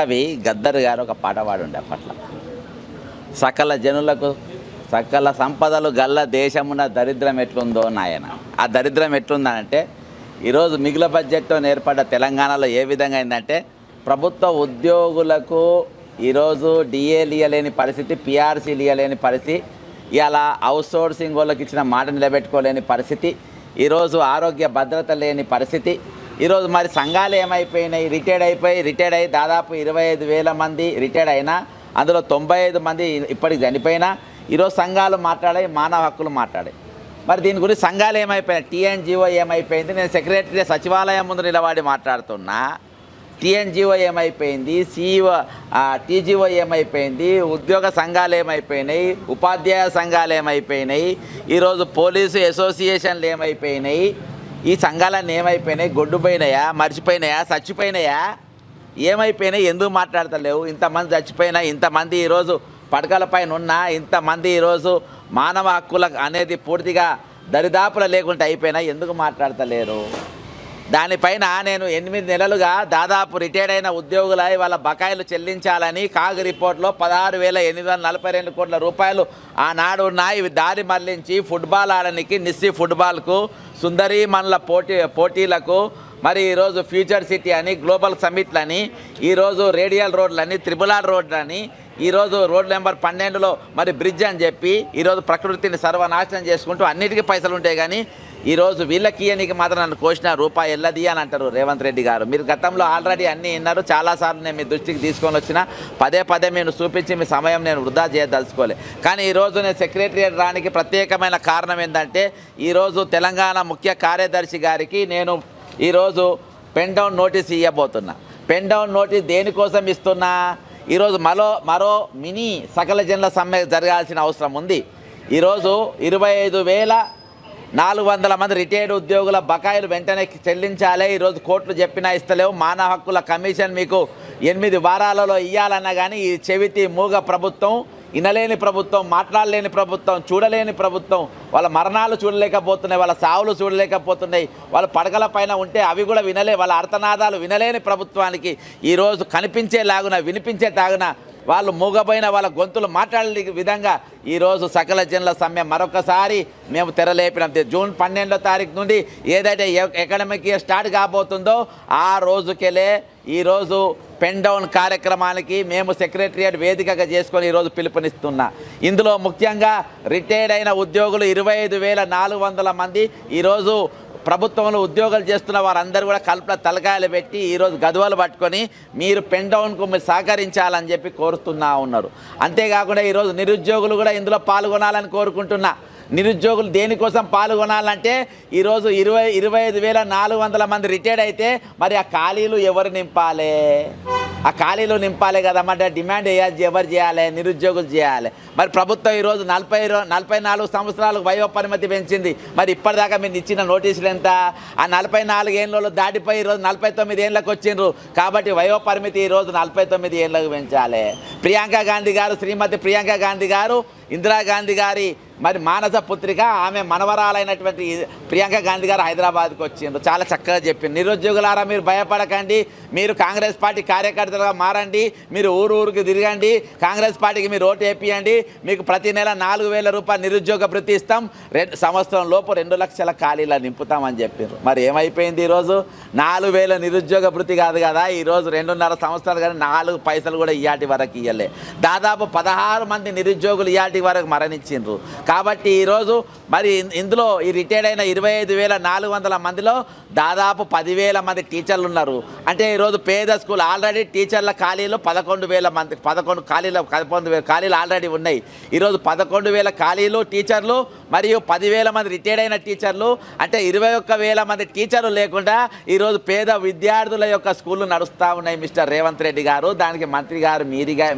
అవి గద్దర్ గారు ఒక పాట పాడుండే అప్పట్లో. సకల జనులకు సకల సంపదలు గల్ల దేశమున దరిద్రం ఎట్లుందో నాయన. ఆ దరిద్రం ఎట్లుందనంటే ఈరోజు మిగులు బడ్జెట్తో ఏర్పడ్డ తెలంగాణలో ఏ విధంగా అయిందంటే ప్రభుత్వ ఉద్యోగులకు ఈరోజు డిఏలు ఇవ్వలేని పరిస్థితి, పిఆర్సీలు ఇవ్వలేని పరిస్థితి, ఇలా అవుట్సోర్సింగ్ వాళ్ళకి ఇచ్చిన మాట నిలబెట్టుకోలేని పరిస్థితి, ఈరోజు ఆరోగ్య భద్రత లేని పరిస్థితి. ఈరోజు మరి సంఘాలు ఏమైపోయినాయి? రిటైర్డ్ అయ్యి దాదాపు 25,000 మంది రిటైర్డ్ అయినా అందులో 95 మంది ఇప్పటికి చనిపోయినా ఈరోజు సంఘాలు మాట్లాడాయి, మానవ హక్కులు మాట్లాడాయి. మరి దీని గురించి సంఘాలు ఏమైపోయినాయి? టీఎన్జిఓ ఏమైపోయింది? నేను సెక్రటరీ సచివాలయం ముందు నిలబడి మాట్లాడుతున్నా. టీఎన్జిఓ ఏమైపోయింది? టీజీఓ ఏమైపోయింది? ఉద్యోగ సంఘాలు ఏమైపోయినాయి? ఉపాధ్యాయ సంఘాలు ఏమైపోయినాయి? ఈరోజు పోలీసు అసోసియేషన్లు ఏమైపోయినాయి? ఈ సంఘాలన్నీ ఏమైపోయినాయి? గొడ్డుపోయినాయా? మర్చిపోయినాయా? చచ్చిపోయినాయా? ఏమైపోయినాయి? ఎందుకు మాట్లాడతలేవు? ఇంతమంది చచ్చిపోయినా, ఇంతమంది ఈరోజు పడకలపైన ఉన్నా, ఇంతమంది ఈరోజు మానవ హక్కుల అనేది పూర్తిగా దరిదాపుల లేకుండా అయిపోయినా ఎందుకు మాట్లాడతలేరు? దానిపైన నేను 8 నెలలుగా దాదాపు రిటైర్డ్ అయిన ఉద్యోగుల వాళ్ళ బకాయిలు చెల్లించాలని కాగ్ రిపోర్ట్లో 16,842 కోట్ల రూపాయలు ఆనాడు ఉన్నాయి. ఇవి దారి మళ్లించి ఫుట్బాల్ ఆడడానికి, నిస్సి ఫుట్బాల్కు, సుందరీ మన్ల పోటీలకు, మరి ఈరోజు ఫ్యూచర్ సిటీ అని, గ్లోబల్ సమ్మిట్లని, ఈరోజు రేడియల్ రోడ్లని, త్రిబులార్ రోడ్లని, ఈరోజు రోడ్ నెంబర్ 12లో మరి బ్రిడ్జ్ అని చెప్పి ఈరోజు ప్రకృతిని సర్వనాశనం చేసుకుంటూ అన్నిటికీ పైసలు ఉంటాయి. కానీ ఈరోజు వీళ్ళకి నీకు మాత్రం నన్ను కోసిన రూపాయి ఎల్లది అని అంటారు రేవంత్ రెడ్డి గారు. మీరు గతంలో ఆల్రెడీ అన్నీ విన్నారు. చాలాసార్లు నేను మీ దృష్టికి తీసుకొని వచ్చిన, పదే మీరు చూపించి మీ సమయం నేను వృధా చేయదలుచుకోలే. కానీ ఈరోజు నేను సెక్రటరియట్ రానికి ప్రత్యేకమైన కారణం ఏంటంటే ఈరోజు తెలంగాణ ముఖ్య కార్యదర్శి గారికి నేను ఈరోజు పెన్ డౌన్ నోటీస్ ఇవ్వబోతున్నా. పెన్ డౌన్ నోటీస్ దేనికోసం ఇస్తున్నా? ఈరోజు మరో మినీ సకల జనుల సమ్మె జరగాల్సిన అవసరం ఉంది. ఈరోజు 25,400 మంది రిటైర్డ్ ఉద్యోగుల బకాయిలు వెంటనే చెల్లించాలి. ఈరోజు కోర్టులు చెప్పినా ఇస్తలేవు. మానవ హక్కుల కమిషన్ మీకు 8 వారాలలో ఇవ్వాలన్నా కానీ ఈ చెవితి మూగ ప్రభుత్వం, వినలేని ప్రభుత్వం, మాట్లాడలేని ప్రభుత్వం, చూడలేని ప్రభుత్వం, వాళ్ళ మరణాలు చూడలేకపోతున్నాయి, వాళ్ళ సావులు చూడలేకపోతున్నాయి, వాళ్ళ పడకల పైన ఉంటే అవి కూడా వాళ్ళ అర్థనాదాలు వినలేని ప్రభుత్వానికి ఈరోజు కనిపించేలాగున, వినిపించేలాగున వాళ్ళు మూగపోయిన వాళ్ళ గొంతులు మాట్లాడే విధంగా ఈరోజు సకల జనుల సమ్మె మరొకసారి మేము తెరలేపినాం. జూన్ 12వ తారీఖు నుండి ఏదైతే అకాడమిక్ ఇయర్ స్టార్ట్ కాబోతుందో ఆ రోజుకెళ్ళే ఈరోజు పెన్ డౌన్ కార్యక్రమానికి మేము సెక్రటరియట్ వేదికగా చేసుకొని ఈరోజు పిలుపునిస్తున్నా. ఇందులో ముఖ్యంగా రిటైర్డ్ అయిన ఉద్యోగులు 25,400 మంది ఈరోజు ప్రభుత్వంలో ఉద్యోగాలు చేస్తున్న వారందరూ కూడా కల్పన తలకాయలు పెట్టి ఈరోజు గదువలు పట్టుకొని మీరు పెన్ డౌన్కు మీరు సహకరించాలని చెప్పి కోరుతున్నా ఉన్నారు. అంతేకాకుండా ఈరోజు నిరుద్యోగులు కూడా ఇందులో పాల్గొనాలని కోరుకుంటున్నా. నిరుద్యోగులు దేనికోసం పాల్గొనాలంటే ఈరోజు 25,400 మంది రిటైర్డ్ అయితే మరి ఆ ఖాళీలు ఎవరు నింపాలి? ఆ ఖాళీలు నింపాలి కదా. మరి డిమాండ్ ఎవరు చేయాలి? నిరుద్యోగులు చేయాలి. మరి ప్రభుత్వం ఈరోజు 44 సంవత్సరాలకు వయో పరిమితి పెంచింది. మరి ఇప్పటిదాకా మీరు ఇచ్చిన నోటీసులు ఎంత? ఆ 44 ఏళ్ళలో దాటిపోయి ఈరోజు 49 ఏళ్ళకి వచ్చిండ్రు. కాబట్టి వయో పరిమితి ఈరోజు 49 ఏళ్ళకు పెంచాలి. శ్రీమతి ప్రియాంక గాంధీ గారు ఇందిరాగాంధీ గారి మరి మానస పుత్రిక, ఆమె మనవరాలైనటువంటి ప్రియాంక గాంధీ గారు హైదరాబాద్కి వచ్చిండ్రు. చాలా చక్కగా చెప్పింది. నిరుద్యోగులారా మీరు భయపడకండి, మీరు కాంగ్రెస్ పార్టీ కార్యకర్తలుగా మారండి, మీరు ఊరికి తిరగండి, కాంగ్రెస్ పార్టీకి మీరు ఓటు వేపియండి, మీకు ప్రతి నెల 4,000 రూపాయలు నిరుద్యోగ భృతి ఇస్తాం, సంవత్సరం లోపు 2 లక్షల ఖాళీలు నింపుతామని చెప్పారు. మరి ఏమైపోయింది? ఈరోజు 4,000 నిరుద్యోగ భృతి కాదు కదా, ఈరోజు 2.5 సంవత్సరాలు కానీ 4 పైసలు కూడా ఇయాటి వరకు ఇవ్వలే. దాదాపు 16 మంది నిరుద్యోగులు ఇయాటి వరకు మరణించిండ్రు. కాబట్టి ఈరోజు మరి ఇందులో ఈ రిటైర్డ్ అయిన 25,400 మందిలో దాదాపు 10,000 మంది టీచర్లు ఉన్నారు. అంటే ఈరోజు పేద స్కూల్ ఆల్రెడీ టీచర్ల ఖాళీలు 11,000 మంది, 11 ఖాళీలు ఆల్రెడీ ఉన్నాయి. ఈరోజు 11,000 ఖాళీలు టీచర్లు మరియు 10,000 మంది రిటైర్డ్ అయిన టీచర్లు, అంటే 21,000 మంది టీచర్లు లేకుండా ఈరోజు పేద విద్యార్థుల యొక్క స్కూళ్ళు నడుస్తూ ఉన్నాయి. మిస్టర్ రేవంత్ రెడ్డి గారు, దానికి మంత్రి గారు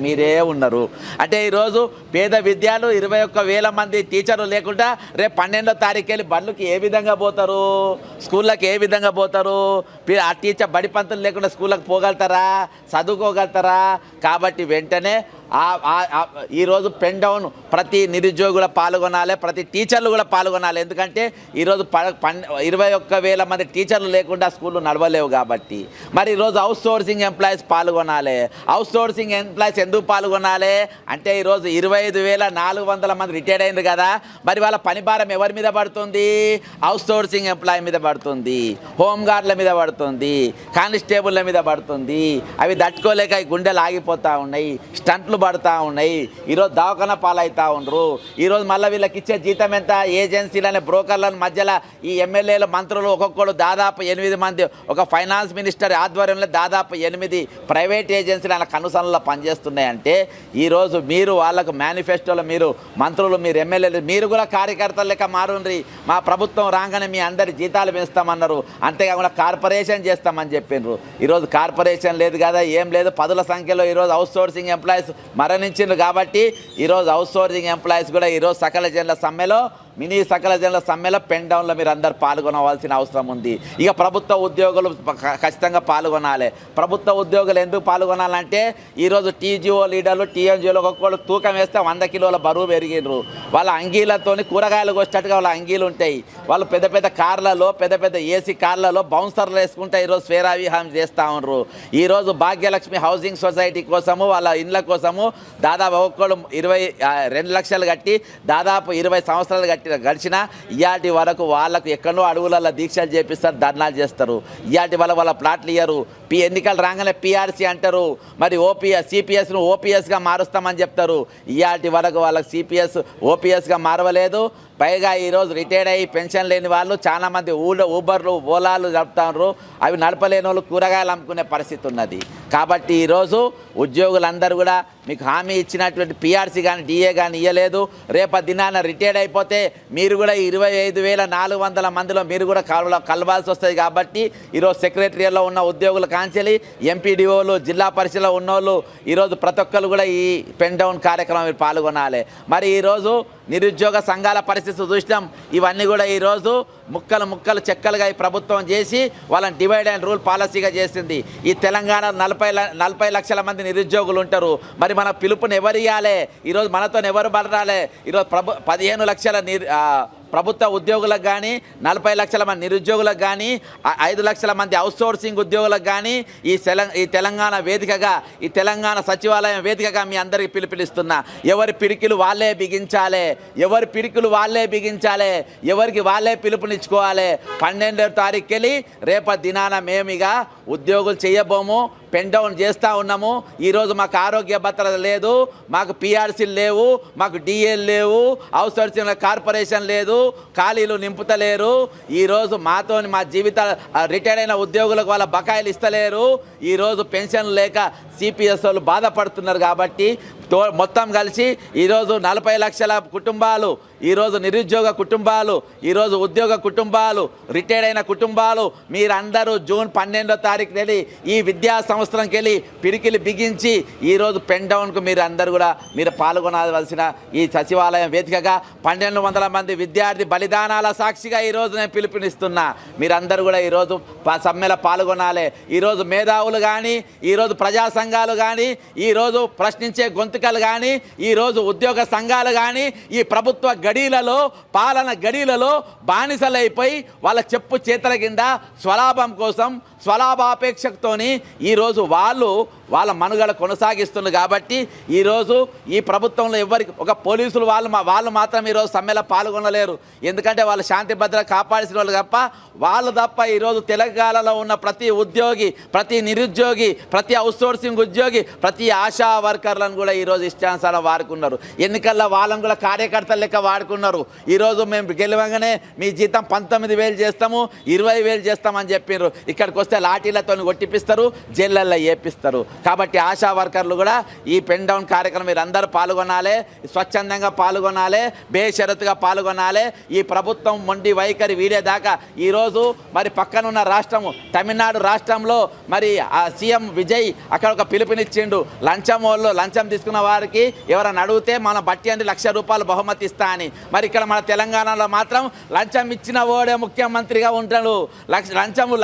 మీరే ఉన్నారు. అంటే ఈరోజు పేద విద్యార్థులు 21,000 మంది టీచర్లు లేకుండా రేపు 12వ తారీఖు వెళ్ళి బళ్ళకి ఏ విధంగా పోతారు? స్కూళ్ళకి ఏ విధంగా పోతారు? ఆ టీచర్ బడి పంతులు లేకుండా స్కూళ్ళకి పోగలుగుతారా? చదువుకోగలుగుతారా? కాబట్టి వెంటనే ఈరోజు పెన్ డౌన్ ప్రతి నిరుద్యోగుల పాల్గొనాలి, ప్రతి టీచర్లు కూడా పాల్గొనాలి. ఎందుకంటే ఈరోజు 21,000 మంది టీచర్లు లేకుండా స్కూళ్ళు నడవలేవు కాబట్టి. మరి ఈరోజు అవుట్ సోర్సింగ్ ఎంప్లాయీస్ పాల్గొనాలి. అవుట్ సోర్సింగ్ ఎంప్లాయీస్ ఎందుకు పాల్గొనాలి అంటే ఈరోజు 25,400 మంది రిటైర్డ్ అయింది కదా, మరి వాళ్ళ పని భారం ఎవరి మీద పడుతుంది? అవుట్ సోర్సింగ్ ఎంప్లాయీ మీద పడుతుంది, హోంగార్డ్ల మీద పడుతుంది, కానిస్టేబుల్ల మీద పడుతుంది. అవి తట్టుకోలేక ఈ గుండెలు ఆగిపోతూ ఉన్నాయి, స్టంట్లు పడుతూ ఉన్నాయి. ఈరోజు దవాఖాన పాలవుతూ ఉండరు. ఈరోజు మళ్ళీ వీళ్ళకి ఇచ్చే జీతం ఎంత? ఏజెన్సీలనే బ్రోకర్లను మధ్యలో ఈ ఎమ్మెల్యేలు మంత్రులు ఒక్కొక్కరు దాదాపు 8 మంది, ఒక ఫైనాన్స్ మినిస్టర్ ఆధ్వర్యంలో దాదాపు 8 ప్రైవేట్ ఏజెన్సీలు ఆయన కనుసనలో పనిచేస్తున్నాయంటే ఈరోజు మీరు వాళ్ళకు మేనిఫెస్టోలో మీరు మంత్రులు, మీరు ఎమ్మెల్యేలు, మీరు కూడా కార్యకర్తలు లెక్క మారుండ్రి. మా ప్రభుత్వం రాగానే మీ అందరి జీతాలు పెంచుతామన్నారు, అంతేకాకుండా కార్పొరేషన్ చేస్తామని చెప్పిండ్రు. ఈరోజు కార్పొరేషన్ లేదు కదా, ఏం లేదు. 10ల సంఖ్యలో ఈరోజు అవుట్ సోర్సింగ్ ఎంప్లాయీస్ మరణించిండ్రు కాబట్టి ఈరోజు అవుట్ సోర్సింగ్ ఎంప్లాయీస్ కూడా ఈరోజు సకల జనుల సమ్మెలో, మినీ సకల జనుల సమ్మెలో పెన్ డౌన్లో మీరు అందరు పాల్గొనవలసిన అవసరం ఉంది. ఇక ప్రభుత్వ ఉద్యోగులు ఖచ్చితంగా పాల్గొనాలి. ప్రభుత్వ ఉద్యోగులు ఎందుకు పాల్గొనాలంటే ఈరోజు టీజీఓ లీడర్లు, టీఎన్జీఓలు ఒక్కొక్కరు తూకం వేస్తే 100 కిలోల బరువు పెరిగినరు. వాళ్ళ అంగీలతో కూరగాయలు వచ్చేట్టుగా వాళ్ళ అంగీలు ఉంటాయి. వాళ్ళు పెద్ద పెద్ద కార్లలో, పెద్ద పెద్ద ఏసీ కార్లలో బౌన్సర్లు వేసుకుంటే ఈరోజు స్వేరావిహారం చేస్తూ ఉన్నారు. ఈరోజు భాగ్యలక్ష్మి హౌసింగ్ సొసైటీ కోసము, వాళ్ళ ఇండ్ల కోసము దాదాపు ఒక్కొక్కరు 22 లక్షలు కట్టి దాదాపు 20 సంవత్సరాలు గడిచిన ఇయాటి వరకు వాళ్ళకు ఎక్కడో అడవులలో దీక్షలు చేపిస్తారు, ధర్నాలు చేస్తారు. ఇయాటి వాళ్ళ ప్లాట్లు ఇయ్యరు. ఎన్నికలు రాగానే పిఆర్సీ అంటారు, మరి సిపిఎస్ను ఓపీఎస్గా మారుస్తామని చెప్తారు. ఇయాటి వరకు వాళ్ళకి సిపిఎస్ ఓపీఎస్గా మారవలేదు. పైగా ఈరోజు రిటైర్డ్ అయ్యి పెన్షన్ లేని వాళ్ళు చాలామంది ఊబర్లు, ఓలాలు నడుపుతారు. అవి నడపలేని వాళ్ళు కూరగాయలు అమ్ముకునే పరిస్థితి ఉన్నది. కాబట్టి ఈరోజు ఉద్యోగులందరూ కూడా మీకు హామీ ఇచ్చినటువంటి పిఆర్సీ కానీ డిఏ కానీ ఇవ్వలేదు. రేపటి దినాన రిటైర్డ్ అయిపోతే మీరు కూడా 25,400 మందిలో మీరు కూడా కలవాల్సి వస్తుంది. కాబట్టి ఈరోజు సెక్రటరియల్లో ఉన్న ఉద్యోగుల కాంచెలి, ఎంపీడీఓలు, జిల్లా పరిషత్లో ఉన్నోళ్ళు ఈరోజు ప్రతి ఒక్కరు కూడా ఈ పెన్ డౌన్ కార్యక్రమం పాల్గొనాలి. మరి ఈరోజు నిరుద్యోగ సంఘాల పరిస్థితి చూసినాం. ఇవన్నీ కూడా ఈరోజు ముక్కలు చెక్కలుగా ఈ ప్రభుత్వం చేసి వాళ్ళని డివైడ్ అండ్ రూల్ పాలసీగా చేసింది. ఈ తెలంగాణ 40 లక్షల మంది నిరుద్యోగులు ఉంటారు. మరి మన పిలుపుని ఎవరు ఇవ్వాలి? ఈరోజు మనతో ఎవరు బలరాలి? ఈరోజు 15 లక్షల ప్రభుత్వ ఉద్యోగులకు కానీ, 40 లక్షల మంది నిరుద్యోగులకు కానీ, 5 లక్షల మంది అవుట్సోర్సింగ్ ఉద్యోగులకు కానీ ఈ తెలంగాణ వేదికగా, ఈ తెలంగాణ సచివాలయం వేదికగా మీ అందరికీ పిలుపునిస్తున్నా. ఎవరి పిడికిలు వాళ్ళే బిగించాలి, ఎవరికి వాళ్ళే పిలుపునిచ్చుకోవాలి. 12వ తారీఖుకి వెళ్ళి రేపటి దినాన మేమిగా ఉద్యోగులు చేయబోము, పెన్ డౌన్ చేస్తూ ఉన్నాము. ఈరోజు మాకు ఆరోగ్య భద్రత లేదు, మాకు పిఆర్సీలు లేవు, మాకు డిఏలు లేవు, అవుట్సోర్సింగ్ కార్పొరేషన్ లేదు, ఖాళీలు నింపుతలేరు. ఈరోజు మాతోని మా జీవితాలు రిటైర్డ్ అయిన ఉద్యోగులకు వాళ్ళ బకాయిలు ఇస్తలేరు. ఈరోజు పెన్షన్ లేక సిపిఎస్ వాళ్ళు బాధపడుతున్నారు. కాబట్టి మొత్తం కలిసి ఈరోజు 40 లక్షల కుటుంబాలు, ఈరోజు నిరుద్యోగ కుటుంబాలు, ఈరోజు ఉద్యోగ కుటుంబాలు, రిటైర్డ్ అయిన కుటుంబాలు మీరందరూ జూన్ 12వ తారీఖు వెళ్ళి ఈ విద్యా సంవత్సరంకి వెళ్ళి పిడికిలు బిగించి ఈరోజు పెన్ డౌన్కు మీరు అందరూ కూడా మీరు పాల్గొనవలసిన ఈ సచివాలయం వేదికగా 1200 మంది విద్యార్థి బలిదానాల సాక్షిగా ఈరోజు నేను పిలుపునిస్తున్నా. మీరందరూ కూడా ఈరోజు సమ్మెలో పాల్గొనాలి. ఈరోజు మేధావులు కానీ, ఈరోజు ప్రజా సంఘాలు కానీ, ఈరోజు ప్రశ్నించే గొంతుకలు కానీ, ఈరోజు ఉద్యోగ సంఘాలు కానీ ఈ ప్రభుత్వ గడీలలో, పాలన గడీలలో బానిసలైపోయి వాళ్ళ చెప్పు చేతల కింద స్వలాభం కోసం, స్వలాభాపేక్షతోని ఈరోజు వాళ్ళ మనుగడ కొనసాగిస్తున్నారు. కాబట్టి ఈరోజు ఈ ప్రభుత్వంలో ఎవరికి ఒక పోలీసులు వాళ్ళు మాత్రం ఈరోజు సమ్మెలో పాల్గొనలేరు. ఎందుకంటే వాళ్ళు శాంతి భద్రత కాపాడిసిన వాళ్ళు తప్ప ఈరోజు తెలంగాణలో ఉన్న ప్రతి ఉద్యోగి, ప్రతి నిరుద్యోగి, ప్రతి అవుట్సోర్సింగ్ ఉద్యోగి, ప్రతి ఆశా వర్కర్లను కూడా ఈరోజు ఇష్టానుసారం వాడుకున్నారు. ఎన్నికల్లో వాళ్ళని కూడా కార్యకర్తల లెక్క వాడుకున్నారు. ఈరోజు మేము గెలవగానే మీ జీతం 19,000 చేస్తాము, 20,000 చేస్తామని చెప్పినారు. ఇక్కడికి వస్తే లాఠీలతో కొట్టిపిస్తారు, జైళ్ళల్లో ఏపిస్తారు. కాబట్టి ఆశా వర్కర్లు కూడా ఈ పెన్ డౌన్ కార్యక్రమం మీరు అందరూ పాల్గొనాలి, స్వచ్ఛందంగా పాల్గొనాలి, బేషరతుగా పాల్గొనాలి. ఈ ప్రభుత్వం మొండి వైఖరి వీడేదాకా ఈరోజు మరి పక్కనున్న రాష్ట్రము తమిళనాడు రాష్ట్రంలో మరి ఆ సీఎం విజయ్ అక్కడ ఒక పిలుపునిచ్చిండు. లంచం తీసుకున్న వారికి ఎవరైనా అడిగితే మన బట్టి అంది ₹1,00,000 బహుమతి ఇస్తా అని. మరి ఇక్కడ మన తెలంగాణలో మాత్రం లంచం ఇచ్చిన వాడే ముఖ్యమంత్రిగా ఉంటాడు. లంచము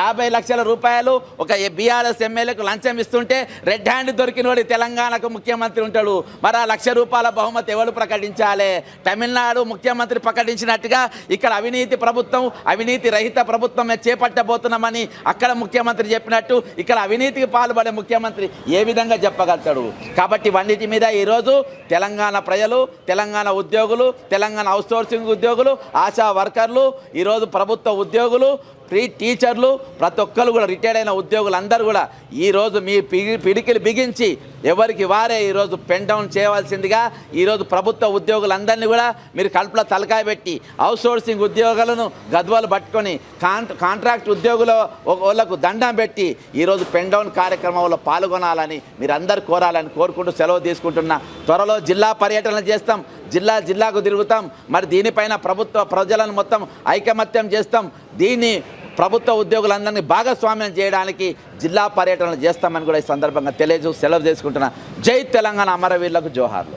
50 లక్షల రూపాయలు ఒక బీఆర్ఎస్ ఎమ్మెల్యేకు లంచం ఇస్తుంటే చేసుకుంటే రెడ్ హ్యాండ్ దొరికినోడి తెలంగాణకు ముఖ్యమంత్రి ఉంటాడు. మరి ఆ ₹1,00,000 బహుమతి ఎవరు ప్రకటించాలి? తమిళనాడు ముఖ్యమంత్రి ప్రకటించినట్టుగా ఇక్కడ అవినీతి ప్రభుత్వం, అవినీతి రహిత ప్రభుత్వం చేపట్టబోతున్నామని అక్కడ ముఖ్యమంత్రి చెప్పినట్టు ఇక్కడ అవినీతికి పాల్పడే ముఖ్యమంత్రి ఏ విధంగా చెప్పగలుగుతాడు? కాబట్టి ఇవన్నిటి మీద ఈరోజు తెలంగాణ ప్రజలు, తెలంగాణ ఉద్యోగులు, తెలంగాణ అవుట్సోర్సింగ్ ఉద్యోగులు, ఆశా వర్కర్లు, ఈరోజు ప్రభుత్వ ఉద్యోగులు, టీచర్లు, ప్రతి ఒక్కరు కూడా రిటైర్డ్ అయిన ఉద్యోగులు అందరూ కూడా ఈరోజు మీ పిడికిలు బిగించి ఎవరికి వారే ఈరోజు పెన్ డౌన్ చేయవలసిందిగా ఈరోజు ప్రభుత్వ ఉద్యోగులందరినీ కూడా మీరు కడుపులో తలకాయ పెట్టి అవుట్సోర్సింగ్ ఉద్యోగులను గద్వాలు పట్టుకొని కాంట్రాక్ట్ ఉద్యోగుల వాళ్ళకు దండం పెట్టి ఈరోజు పెన్ డౌన్ కార్యక్రమంలో పాల్గొనాలని మీరు అందరు కోరాలని కోరుకుంటూ సెలవు తీసుకుంటున్నా. త్వరలో జిల్లా పర్యటన చేస్తాం, జిల్లాకు తిరుగుతాం. మరి దీనిపైన ప్రభుత్వ ప్రజలను మొత్తం ఐకమత్యం చేస్తాం. దీన్ని ప్రభుత్వ ఉద్యోగులందరినీ భాగస్వామ్యం చేయడానికి జిల్లా పర్యటనలు చేస్తామని కూడా ఈ సందర్భంగా సెలవు చేసుకుంటున్నా. జై తెలంగాణ, అమరవీరులకు జోహార్లు.